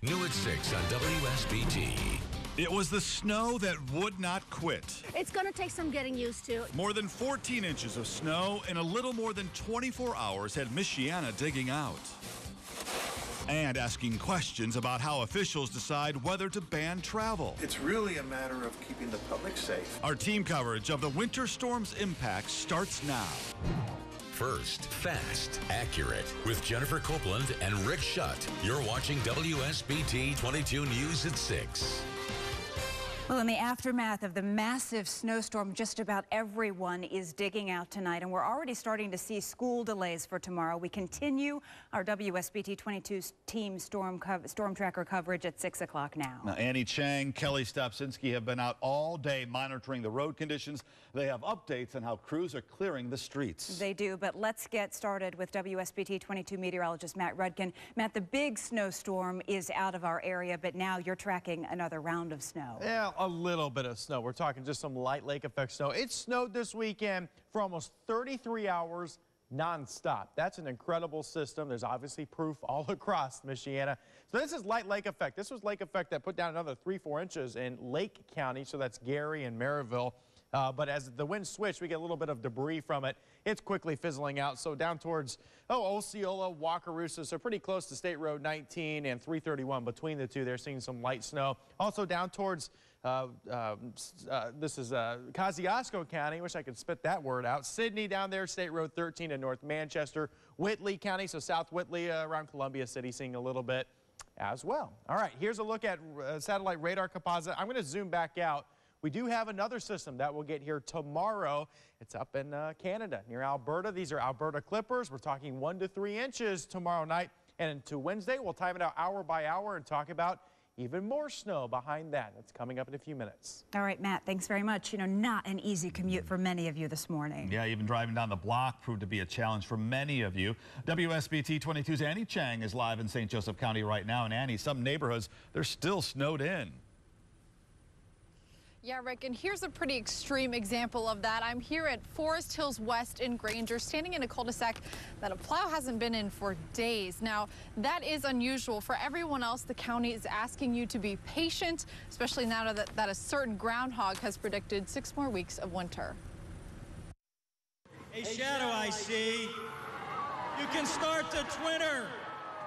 New at 6 on WSBT. It was the snow that would not quit. It's going to take some getting used to. More than 14 inches of snow in a little more than 24 hours had Michiana digging out and asking questions about how officials decide whether to ban travel. It's really a matter of keeping the public safe. Our team coverage of the winter storm's impact starts now. First, fast, accurate. With Jennifer Copeland and Rick Schutt. You're watching WSBT 22 News at 6. Well, in the aftermath of the massive snowstorm, just about everyone is digging out tonight, and we're already starting to see school delays for tomorrow. We continue our WSBT 22 team storm tracker coverage at 6 o'clock now. Annie Chang, Kelly Stopsinski have been out all day monitoring the road conditions. They have updates on how crews are clearing the streets. They do, but let's get started with WSBT 22 meteorologist Matt Rudkin. Matt, the big snowstorm is out of our area, but now you're tracking another round of snow. Yeah, a little bit of snow. We're talking just some light lake effect snow. It snowed this weekend for almost 33 hours nonstop. That's an incredible system. There's obviously proof all across Michiana. So this is light lake effect. This was lake effect that put down another 3-4 inches in Lake County. So that's Gary and Maryville. But as the winds switch, we get a little bit of debris from it. It's quickly fizzling out. So down towards, Osceola, Wakarusa, so pretty close to State Road 19 and 331. Between the two, they're seeing some light snow. Also down towards, this is Kosciuszko County. Wish I could spit that word out. Sydney down there, State Road 13 in North Manchester. Whitley County, so South Whitley around Columbia City, seeing a little bit as well. All right, here's a look at satellite radar composite. I'm going to zoom back out. We do have another system that will get here tomorrow. It's up in Canada near Alberta. These are Alberta Clippers. We're talking 1 to 3 inches tomorrow night. And into Wednesday, we'll time it out hour by hour and talk about even more snow behind that. That's coming up in a few minutes. All right, Matt, thanks very much. You know, not an easy commute for many of you this morning. Yeah, even driving down the block proved to be a challenge for many of you. WSBT 22's Annie Chang is live in St. Joseph County right now. And Annie, some neighborhoods, they're still snowed in. Yeah, Rick, and here's a pretty extreme example of that. I'm here at Forest Hills West in Granger, standing in a cul-de-sac that a plow hasn't been in for days. Now, that is unusual. For everyone else, the county is asking you to be patient, especially now that a certain groundhog has predicted 6 more weeks of winter. A shadow I see. You can start the Twitter.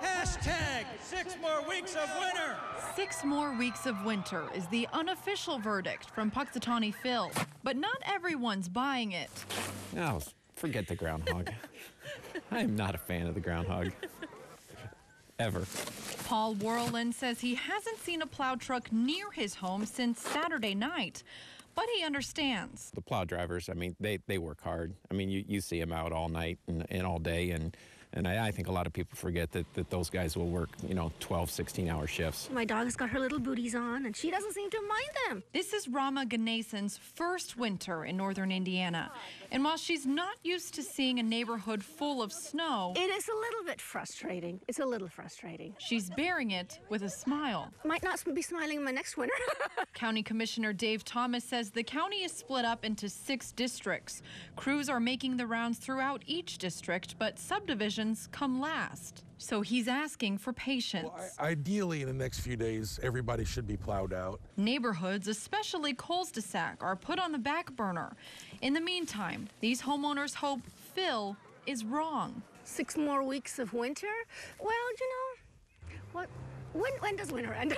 Hashtag 6 more weeks of winter. 6 more weeks of winter is the unofficial verdict from Puxatawny Phil, but not everyone's buying it. No, forget the groundhog. I am not a fan of the groundhog. Ever. Paul Worland says he hasn't seen a plow truck near his home since Saturday night, but he understands. The plow drivers, I mean, they work hard. I mean, you see them out all night and all day, and I think a lot of people forget that those guys will work, 12, 16-hour shifts. My dog's got her little booties on, and she doesn't seem to mind them. This is Rama Ganesan's first winter in northern Indiana. And while she's not used to seeing a neighborhood full of snow, it is a little bit frustrating. It's a little frustrating. She's bearing it with a smile. Might not be smiling in my next winter. County Commissioner Dave Thomas says the county is split up into 6 districts. Crews are making the rounds throughout each district, but subdivisions come last. So he's asking for patience. Well, ideally, in the next few days, everybody should be plowed out. Neighborhoods, especially cul-de-sac, are put on the back burner. In the meantime, these homeowners hope Phil is wrong. 6 more weeks of winter? Well, when does winter end?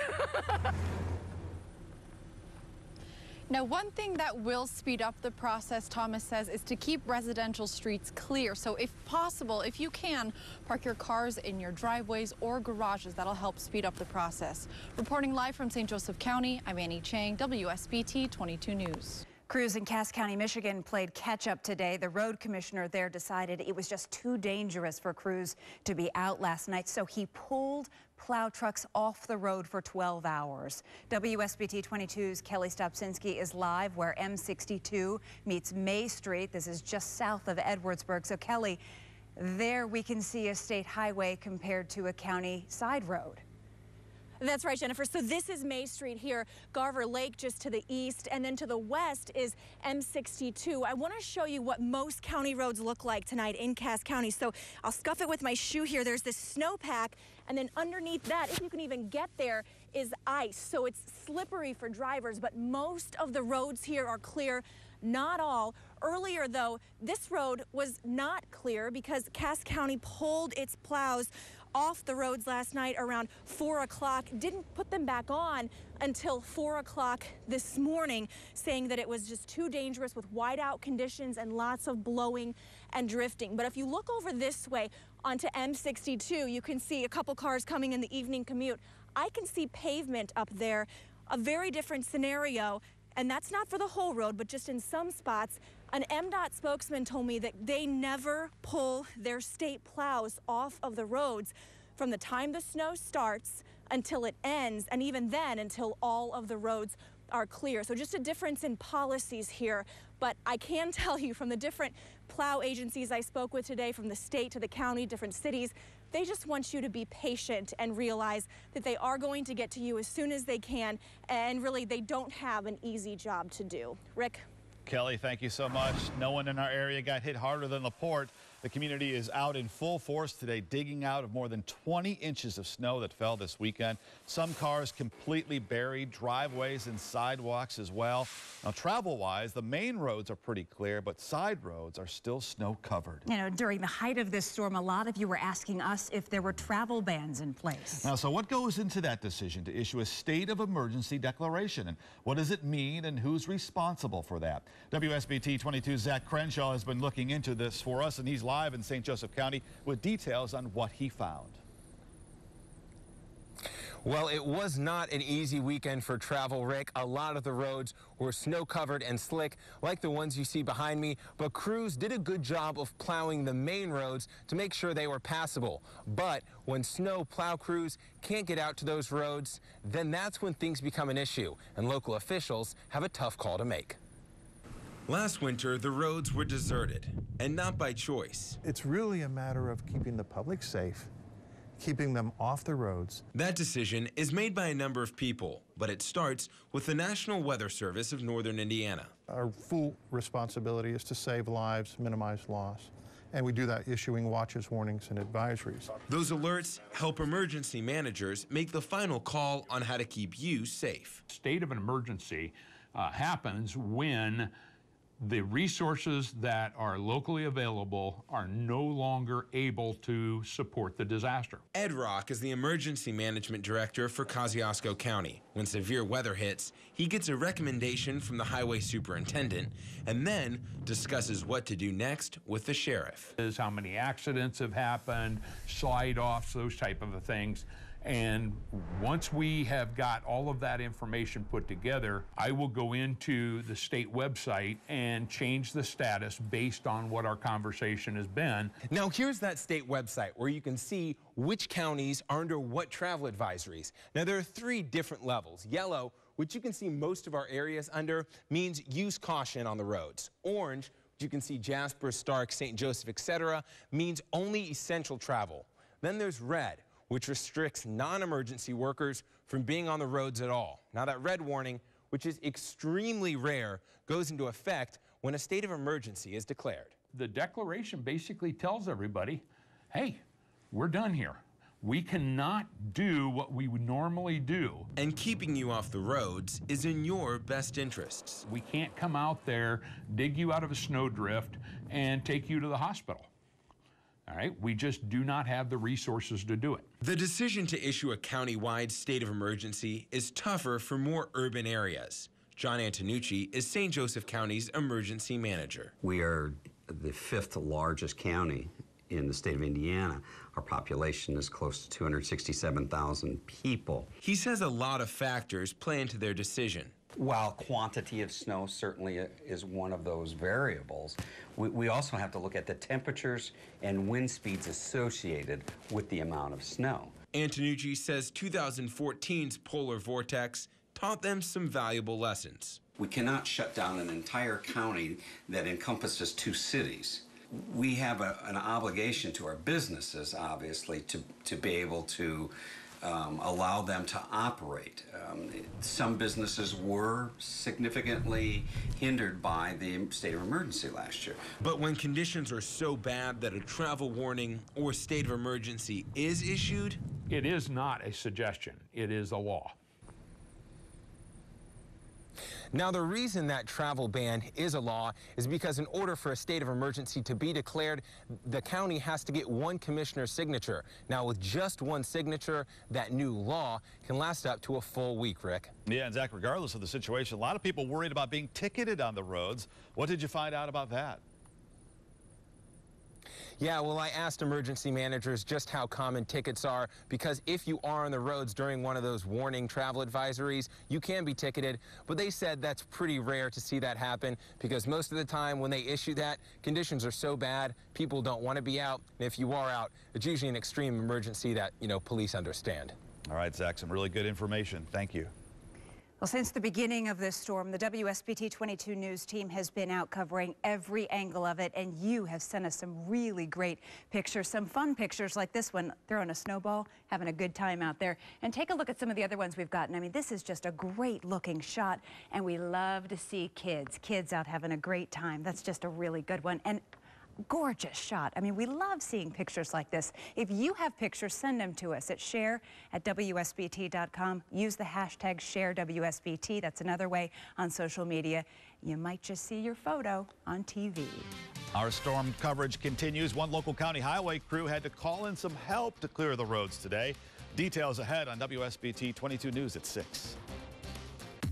Now, one thing that will speed up the process, Thomas says, is to keep residential streets clear. So if possible, if you can, park your cars in your driveways or garages. That'll help speed up the process. Reporting live from St. Joseph County, I'm Annie Chang, WSBT 22 News. Crews in Cass County, Michigan played catch-up today. The road commissioner there decided it was just too dangerous for crews to be out last night, so he pulled plow trucks off the road for 12 hours. WSBT 22's Kelly Stopsinski is live where M62 meets May Street. This is just south of Edwardsburg. So, Kelly, there we can see a state highway compared to a county side road. That's right, Jennifer. So this is May Street here, Garver Lake just to the east, and then to the west is M62. I want to show you what most county roads look like tonight in Cass County. So I'll scuff it with my shoe here. There's this snowpack, and then underneath that, if you can even get there, is ice. So it's slippery for drivers, but most of the roads here are clear. Not all. Earlier, though, this road was not clear because Cass County pulled its plows off the roads last night around 4 o'clock, didn't put them back on until 4 o'clock this morning, saying that it was just too dangerous with whiteout conditions and lots of blowing and drifting. But if you look over this way onto M62, you can see a couple cars coming in the evening commute. I can see pavement up there, a very different scenario. And that's not for the whole road, but just in some spots. An MDOT spokesman told me that they never pull their state plows off of the roads from the time the snow starts until it ends, and even then until all of the roads are clear. So just a difference in policies here. But I can tell you from the different plow agencies I spoke with today, from the state to the county, different cities, they just want you to be patient and realize that they are going to get to you as soon as they can, and really they don't have an easy job to do. Rick? Kelly, thank you so much. No one in our area got hit harder than LaPorte. The community is out in full force today, digging out of more than 20 inches of snow that fell this weekend. Some cars completely buried, driveways and sidewalks as well. Now, travel-wise, the main roads are pretty clear, but side roads are still snow-covered. You know, during the height of this storm, a lot of you were asking us if there were travel bans in place. Now, so what goes into that decision to issue a state of emergency declaration? And what does it mean, and who's responsible for that? WSBT 22's Zach Crenshaw has been looking into this for us, and he's live in St. Joseph County with details on what he found. Well, it was not an easy weekend for travel, Rick. A lot of the roads were snow-covered and slick, like the ones you see behind me, but crews did a good job of plowing the main roads to make sure they were passable. But when snow plow crews can't get out to those roads, then that's when things become an issue, and local officials have a tough call to make. Last winter, the roads were deserted, and not by choice. It's really a matter of keeping the public safe, keeping them off the roads. That decision is made by a number of people, but it starts with the National Weather Service of Northern Indiana. Our full responsibility is to save lives, minimize loss, and we do that issuing watches, warnings, and advisories. Those alerts help emergency managers make the final call on how to keep you safe. State of an emergency happens when the resources that are locally available are no longer able to support the disaster. Ed Rock is the emergency management director for Kosciuszko County. When severe weather hits, he gets a recommendation from the highway superintendent and then discusses what to do next with the sheriff. Is how many accidents have happened, slide-offs, those type of things. And once we have got all of that information put together, I will go into the state website and change the status based on what our conversation has been. Now, here's that state website where you can see which counties are under what travel advisories. Now, there are 3 different levels. Yellow, which you can see most of our areas under, means use caution on the roads. Orange, which you can see Jasper, Stark, St. Joseph, etc., means only essential travel. Then there's red, which restricts non-emergency workers from being on the roads at all. Now, that red warning, which is extremely rare, goes into effect when a state of emergency is declared. The declaration basically tells everybody, hey, we're done here. We cannot do what we would normally do. And keeping you off the roads is in your best interests. We can't come out there, dig you out of a snowdrift, and take you to the hospital. All right, we just do not have the resources to do it. The decision to issue a county-wide state of emergency is tougher for more urban areas. John Antonucci is St. Joseph County's emergency manager. We are the 5th largest county in the state of Indiana. Our population is close to 267,000 people. He says a lot of factors play into their decision. While quantity of snow certainly is one of those variables, we also have to look at the temperatures and wind speeds associated with the amount of snow. Antonucci says 2014's polar vortex taught them some valuable lessons. We cannot shut down an entire county that encompasses 2 cities. We have an obligation to our businesses, obviously, to be able to allow them to operate. Some businesses were significantly hindered by the state of emergency last year. But when conditions are so bad that a travel warning or state of emergency is issued, it is not a suggestion. It is a law. Now, the reason that travel ban is a law is because in order for a state of emergency to be declared, the county has to get one commissioner's signature. Now, with just one signature, that new law can last up to a full week, Rick. Yeah, and Zach, regardless of the situation, a lot of people worried about being ticketed on the roads. What did you find out about that? Yeah, well, I asked emergency managers just how common tickets are, because if you are on the roads during one of those warning travel advisories, you can be ticketed. But they said that's pretty rare to see that happen, because most of the time when they issue that, conditions are so bad, people don't want to be out. And if you are out, it's usually an extreme emergency that, police understand. All right, Zach, some really good information. Thank you. Well, since the beginning of this storm, the WSBT 22 News team has been out covering every angle of it, and you have sent us some really great pictures, some fun pictures like this one, throwing a snowball, having a good time out there. And take a look at some of the other ones we've gotten. I mean, this is just a great looking shot, and we love to see kids out having a great time. That's just a really good one. And gorgeous shot. I mean, we love seeing pictures like this. If you have pictures, send them to us at share@WSBT.com. Use the hashtag ShareWSBT. That's another way on social media. You might just see your photo on TV. Our storm coverage continues. One local county highway crew had to call in some help to clear the roads today. Details ahead on WSBT 22 News at 6.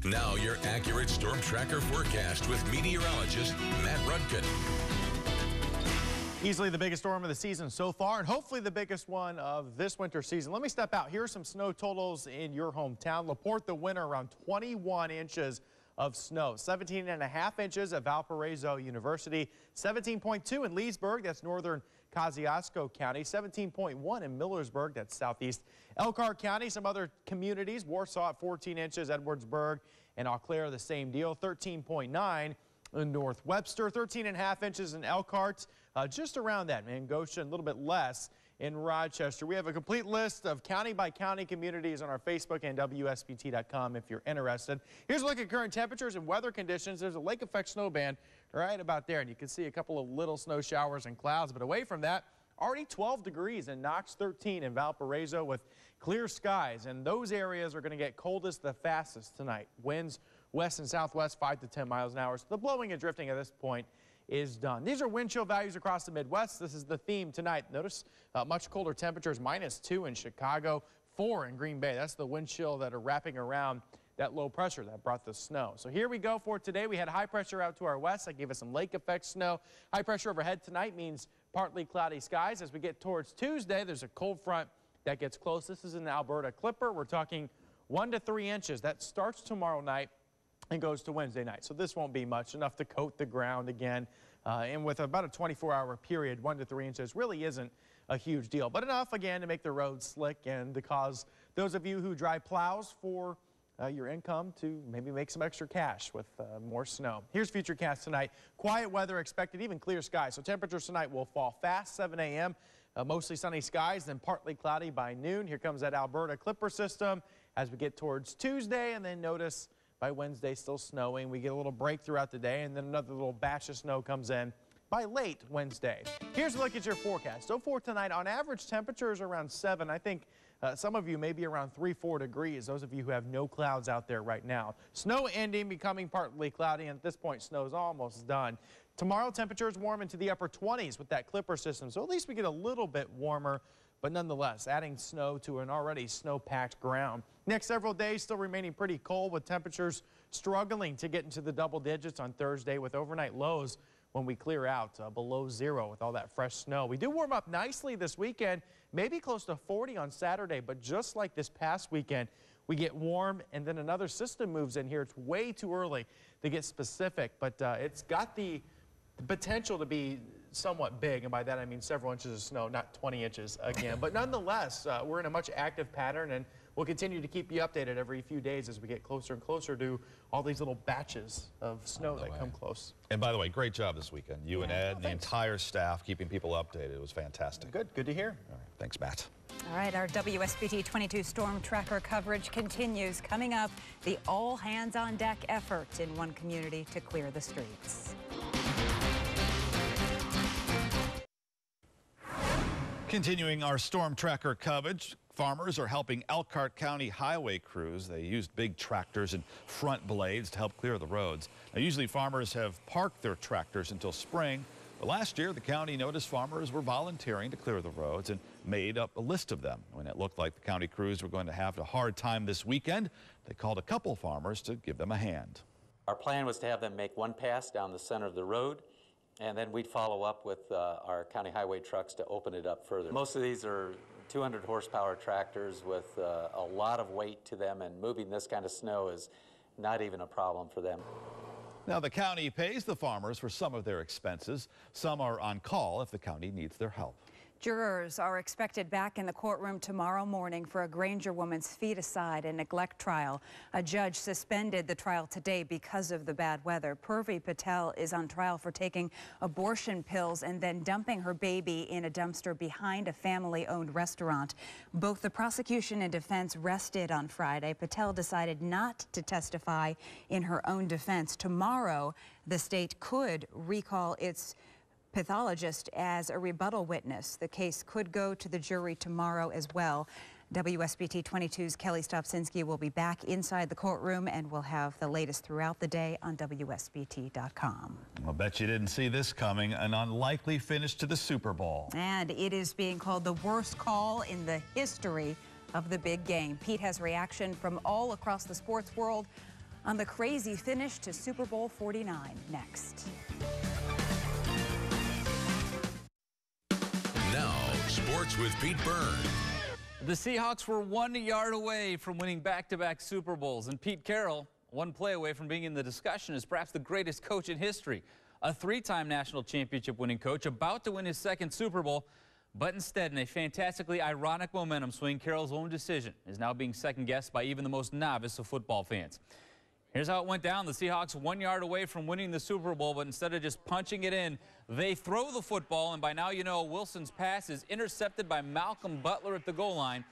Now your accurate storm tracker forecast with meteorologist Matt Rudkin. Easily the biggest storm of the season so far, and hopefully the biggest one of this winter season. Let me step out. Here are some snow totals in your hometown. LaPorte, the winner, around 21 inches of snow. 17.5 inches at Valparaiso University. 17.2 in Leesburg, that's northern Kosciuszko County. 17.1 in Millersburg, that's southeast Elkhart County. Some other communities, Warsaw at 14 inches, Edwardsburg and Eau Claire, the same deal. 13.9 in North Webster. 13.5 inches in Elkhart. Just around that, man. Goshen, a little bit less in Rochester. We have a complete list of county-by-county communities on our Facebook and WSBT.com if you're interested. Here's a look at current temperatures and weather conditions. There's a lake effect snow band right about there, and you can see a couple of little snow showers and clouds. But away from that, already 12 degrees in Knox, 13 in Valparaiso with clear skies. And those areas are going to get coldest the fastest tonight. Winds west and southwest 5 to 10 miles an hour. So the blowing and drifting at this point is done. These are wind chill values across the Midwest. This is the theme tonight. Notice much colder temperatures, -2 in Chicago, 4 in Green Bay. That's the wind chill that are wrapping around that low pressure that brought the snow. So here we go for today. We had high pressure out to our west. That gave us some lake effect snow. High pressure overhead tonight means partly cloudy skies. As we get towards Tuesday, there's a cold front that gets close. This is in the Alberta Clipper. We're talking 1 to 3 inches. That starts tomorrow night and goes to Wednesday night. So this won't be much, enough to coat the ground again. And with about a 24-hour period, 1 to 3 inches really isn't a huge deal. But enough, again, to make the roads slick and to cause those of you who drive plows for your income to maybe make some extra cash with more snow. Here's Futurecast tonight. Quiet weather expected, even clear skies. So temperatures tonight will fall fast, 7 a.m. Mostly sunny skies, then partly cloudy by noon. Here comes that Alberta Clipper system as we get towards Tuesday, and then notice by Wednesday, still snowing. We get a little break throughout the day, and then another little batch of snow comes in by late Wednesday. Here's a look at your forecast. So for tonight, on average, temperatures around 7. I think some of you may be around 3-4 degrees, those of you who have no clouds out there right now. Snow ending, becoming partly cloudy, and at this point, snow is almost done. Tomorrow, temperatures warm into the upper 20s with that Clipper system, so at least we get a little bit warmer, but nonetheless, adding snow to an already snow-packed ground. Next several days still remaining pretty cold with temperatures struggling to get into the double digits on Thursday with overnight lows when we clear out below 0 with all that fresh snow. We do warm up nicely this weekend, maybe close to 40 on Saturday, but just like this past weekend, we get warm and then another system moves in here. It's way too early to get specific, but it's got the potential to be somewhat big, and by that I mean several inches of snow, not 20 inches again. But nonetheless, we're in a much active pattern, and we'll continue to keep you updated every few days as we get closer and closer to all these little batches of snow that come close. And by the way, great job this weekend. You and Ed and the entire staff keeping people updated. It was fantastic. Good to hear. All right, thanks, Matt. All right, our WSBT 22 storm tracker coverage continues. Coming up, the all-hands-on-deck effort in one community to clear the streets. Continuing our storm tracker coverage, farmers are helping Elkhart County highway crews. They used big tractors and front blades to help clear the roads. Now, usually farmers have parked their tractors until spring, but last year the county noticed farmers were volunteering to clear the roads and made up a list of them. When it looked like the county crews were going to have a hard time this weekend, they called a couple farmers to give them a hand. Our plan was to have them make one pass down the center of the road, and then we'd follow up with our county highway trucks to open it up further. Most of these are 200 horsepower tractors with a lot of weight to them, and moving this kind of snow is not even a problem for them. Now, the county pays the farmers for some of their expenses. Some are on call if the county needs their help. Jurors are expected back in the courtroom tomorrow morning for a Granger woman's feticide and neglect trial. A judge suspended the trial today because of the bad weather. Purvi Patel is on trial for taking abortion pills and then dumping her baby in a dumpster behind a family-owned restaurant. Both the prosecution and defense rested on Friday. Patel decided not to testify in her own defense. Tomorrow, the state could recall its pathologist as a rebuttal witness. The case could go to the jury tomorrow as well. WSBT 22's Kelly Stopsinski will be back inside the courtroom, and we'll have the latest throughout the day on WSBT.com. I'll bet you didn't see this coming. An unlikely finish to the Super Bowl. And it is being called the worst call in the history of the big game. Pete has reaction from all across the sports world on the crazy finish to Super Bowl 49 next. Now, sports with Pete Byrne. The Seahawks were 1 yard away from winning back-to-back Super Bowls, and Pete Carroll, one play away from being in the discussion as perhaps the greatest coach in history. A three-time national championship winning coach about to win his second Super Bowl, but instead, in a fantastically ironic momentum swing, Carroll's own decision is now being second-guessed by even the most novice of football fans. Here's how it went down. The Seahawks 1 yard away from winning the Super Bowl, but instead of just punching it in, they throw the football, and by now you know Wilson's pass is intercepted by Malcolm Butler at the goal line.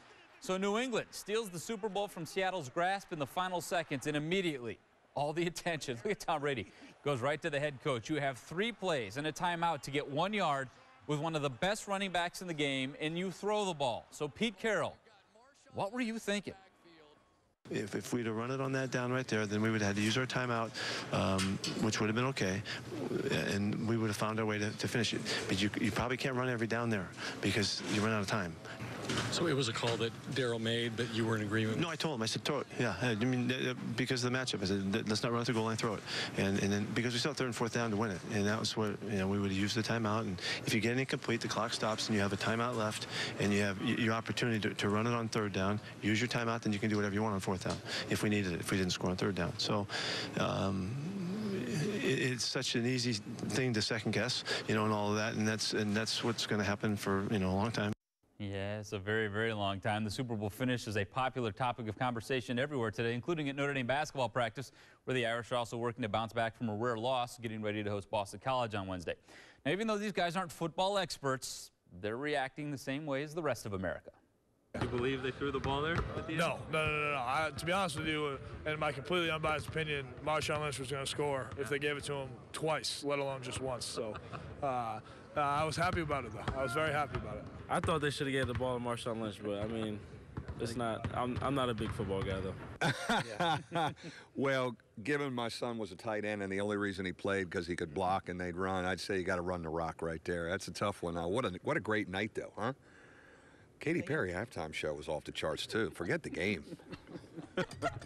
So New England steals the Super Bowl from Seattle's grasp in the final seconds, and immediately all the attention, look at Tom Brady, goes right to the head coach. You have 3 plays and a timeout to get 1 yard with one of the best running backs in the game, and you throw the ball. So Pete Carroll, what were you thinking? If we'd have run it on that down right there, then we would have had to use our timeout, which would have been okay, and we would have found our way to finish it. But you probably can't run every down there because you run out of time. So it was a call that Darryl made, but you were in agreement? No, I told him. I said, throw it. Yeah, I mean, because of the matchup. I said, let's not run through the goal line, throw it. And then because we still have 3rd and 4th down to win it. And that was what, we would have used the timeout. And if you get it incomplete, the clock stops and you have a timeout left and you have your opportunity to run it on 3rd down, use your timeout, then you can do whatever you want on 4th down if we needed it, if we didn't score on 3rd down. So, it's such an easy thing to second guess, and all of that. And that's what's going to happen for, a long time. Yeah, it's a very, very long time. The Super Bowl finish is a popular topic of conversation everywhere today, including at Notre Dame basketball practice, where the Irish are also working to bounce back from a rare loss, getting ready to host Boston College on Wednesday. Now, even though these guys aren't football experts, they're reacting the same way as the rest of America. Do you believe they threw the ball there at the end? No. To be honest with you, in my completely unbiased opinion, Marshawn Lynch was going to score if they gave it to him twice, let alone just once. So I was happy about it, though. I was very happy about it. I thought they should have gave the ball to Marshawn Lynch, but I mean, it's not. I'm not a big football guy, though. Well, given my son was a tight end and the only reason he played because he could block and they'd run, I'd say you got to run the rock right there. That's a tough one. Now, what a great night, though, huh? Katy Perry halftime show was off the charts, too. Forget the game.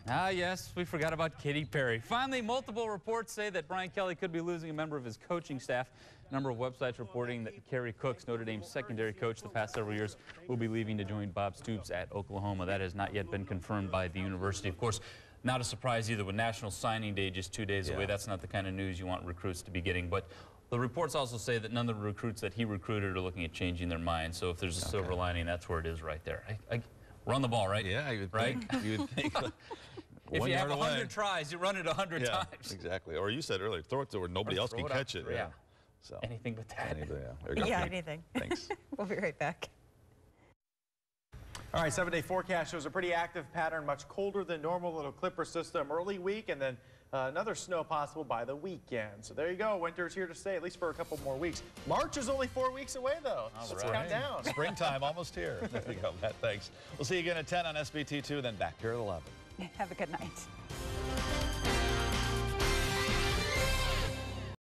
Ah, yes, we forgot about Katy Perry. Finally, multiple reports say that Brian Kelly could be losing a member of his coaching staff. A number of websites reporting that Kerry Cooks, Notre Dame's secondary coach the past several years, will be leaving to join Bob Stoops at Oklahoma. That has not yet been confirmed by the university. Of course, not a surprise either with National Signing Day just 2 days away. That's not the kind of news you want recruits to be getting. But the reports also say that none of the recruits that he recruited are looking at changing their minds. So if there's a silver lining, that's where it is right there. Run the ball, right? Yeah, you would right? think. You would think. If you have 100 tries, you run it 100 times. Exactly. Or you said earlier, throw it to where nobody else can catch it. Yeah. So anything but that. Yeah, anything. Thanks. We'll be right back. All right, 7-day forecast shows a pretty active pattern, much colder than normal. Little clipper system early week, and then another snow possible by the weekend. So there you go. Winter's here to stay, at least for a couple more weeks. March is only 4 weeks away, though. Let's count down. Springtime almost here. There you go, Matt. Thanks. We'll see you again at 10 on SBT2, then back here at 11. Have a good night.